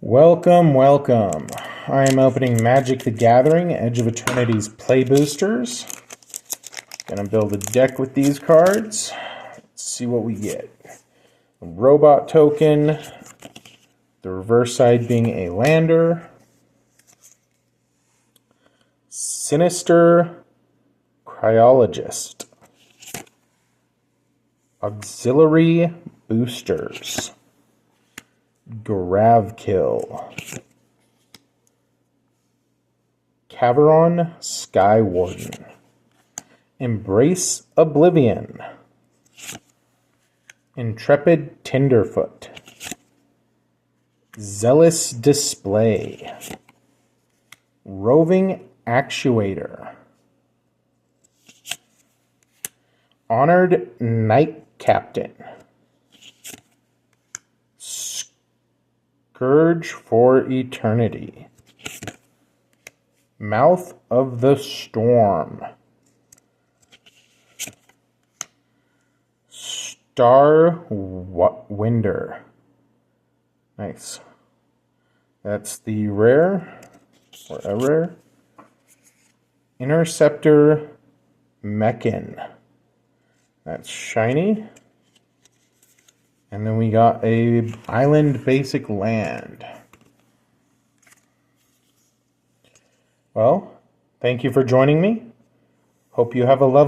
Welcome, welcome. I am opening Magic the Gathering, Edge of Eternities Play Boosters. Gonna build a deck with these cards. Let's see what we get. A robot token, the reverse side being a lander. Sinister Cryologist. Auxiliary Boosters. Gravkill. Caveron Skywarden. Embrace Oblivion. Intrepid Tenderfoot. Zealous Display. Roving Actuator. Honored Knight Captain. Scourge for Eternity. Mouth of the Storm. Starwinder. Nice. That's the rare, or a rare. Interceptor Mechan. That's shiny. And then we got a island basic land. Well, thank you for joining me. Hope you have a lovely